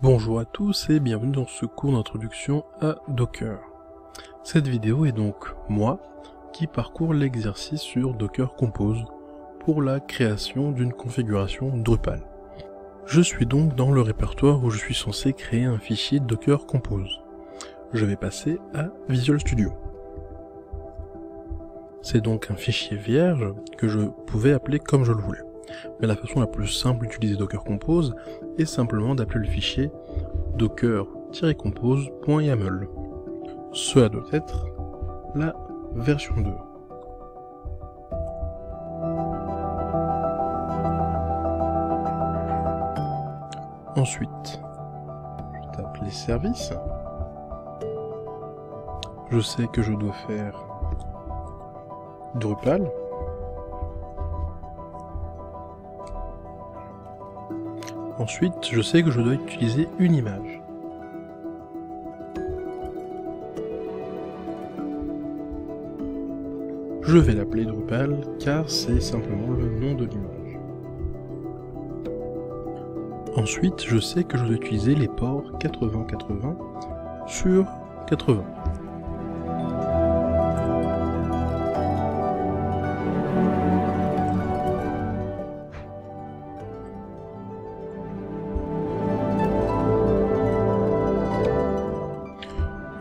Bonjour à tous et bienvenue dans ce cours d'introduction à Docker. Cette vidéo est donc moi qui parcours l'exercice sur Docker Compose pour la création d'une configuration Drupal. Je suis donc dans le répertoire où je suis censé créer un fichier Docker Compose. Je vais passer à Visual Studio. C'est donc un fichier vierge que je pouvais appeler comme je le voulais. Mais la façon la plus simple d'utiliser Docker Compose est simplement d'appeler le fichier docker-compose.yaml. Cela doit être la version 2. Ensuite, je tape les services. Je sais que je dois faire Drupal. Ensuite, je sais que je dois utiliser une image. Je vais l'appeler Drupal car c'est simplement le nom de l'image. Ensuite, je sais que je dois utiliser les ports 80-80 sur 80.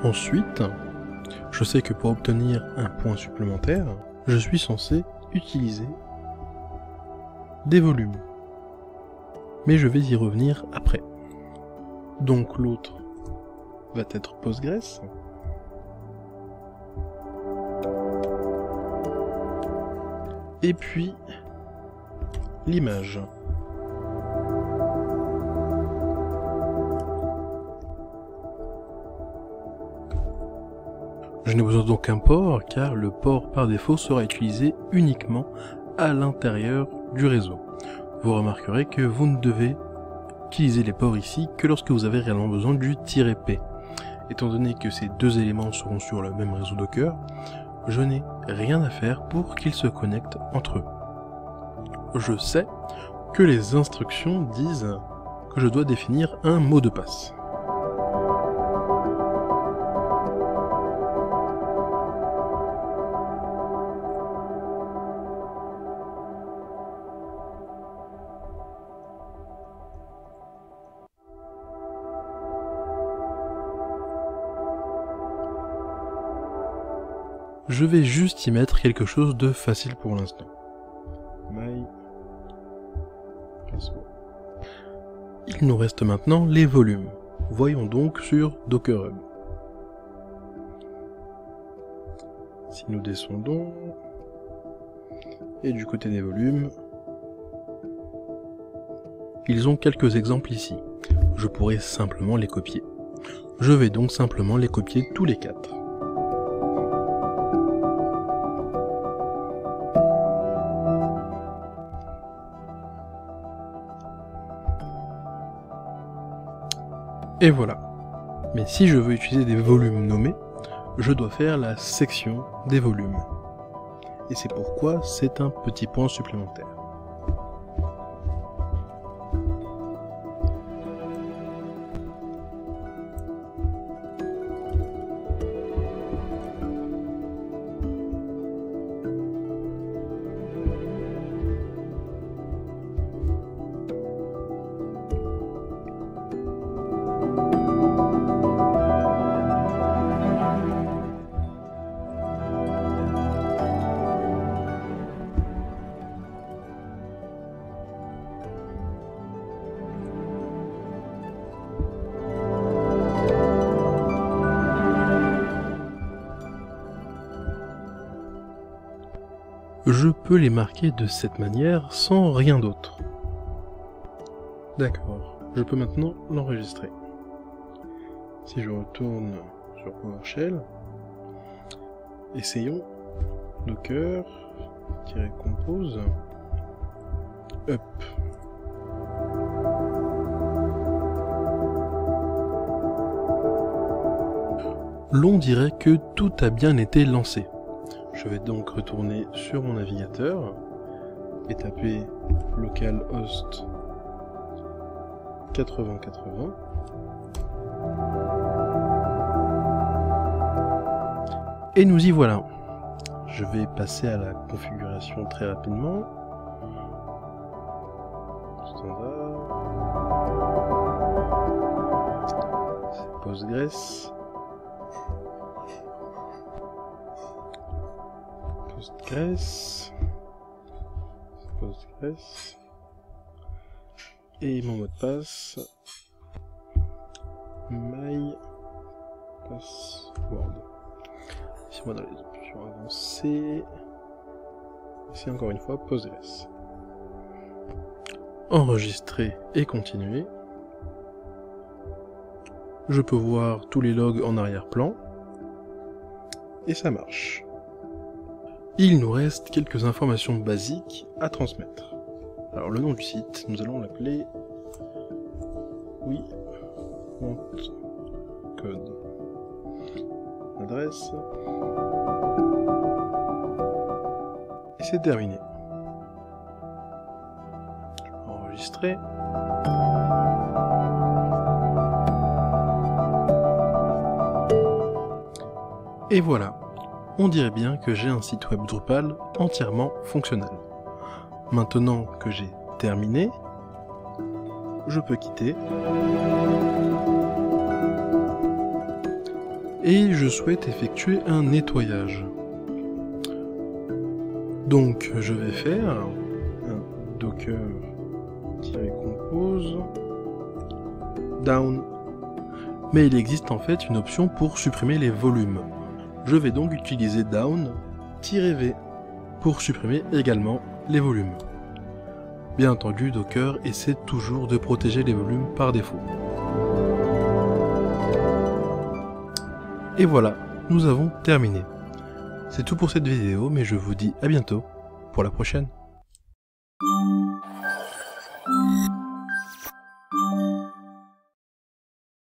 Ensuite, je sais que pour obtenir un point supplémentaire, je suis censé utiliser des volumes. Mais je vais y revenir après. Donc l'autre va être Postgres. Et puis l'image. Je n'ai besoin d'aucun port car le port par défaut sera utilisé uniquement à l'intérieur du réseau. Vous remarquerez que vous ne devez utiliser les ports ici que lorsque vous avez réellement besoin du "-p". Étant donné que ces deux éléments seront sur le même réseau Docker, je n'ai rien à faire pour qu'ils se connectent entre eux. Je sais que les instructions disent que je dois définir un mot de passe. Je vais juste y mettre quelque chose de facile pour l'instant. Il nous reste maintenant les volumes. Voyons donc sur Docker Hub. Si nous descendons, et du côté des volumes, ils ont quelques exemples ici. Je pourrais simplement les copier. Je vais donc simplement les copier tous les 4. Et voilà. Mais si je veux utiliser des volumes nommés, je dois faire la section des volumes. Et c'est pourquoi c'est un petit point supplémentaire. Je peux les marquer de cette manière sans rien d'autre. D'accord, je peux maintenant l'enregistrer. Si je retourne sur PowerShell, essayons docker-compose up. L'on dirait que tout a bien été lancé. Je vais donc retourner sur mon navigateur et taper localhost 8080. Et nous y voilà. Je vais passer à la configuration très rapidement. Standard. C'est Postgres. Postgres. Et mon mot de passe. My password. Ici, moi dans les options avancées. Ici encore une fois Postgres. Enregistrer et continuer. Je peux voir tous les logs en arrière-plan. Et ça marche. Il nous reste quelques informations basiques à transmettre. Alors le nom du site, nous allons l'appeler oui code. Adresse. Et c'est terminé. Enregistrer. Et voilà. On dirait bien que j'ai un site web Drupal entièrement fonctionnel. Maintenant que j'ai terminé, je peux quitter. Et je souhaite effectuer un nettoyage. Donc je vais faire un docker-compose down. Mais il existe en fait une option pour supprimer les volumes. Je vais donc utiliser down-v pour supprimer également les volumes. Bien entendu, Docker essaie toujours de protéger les volumes par défaut. Et voilà, nous avons terminé. C'est tout pour cette vidéo, mais je vous dis à bientôt pour la prochaine.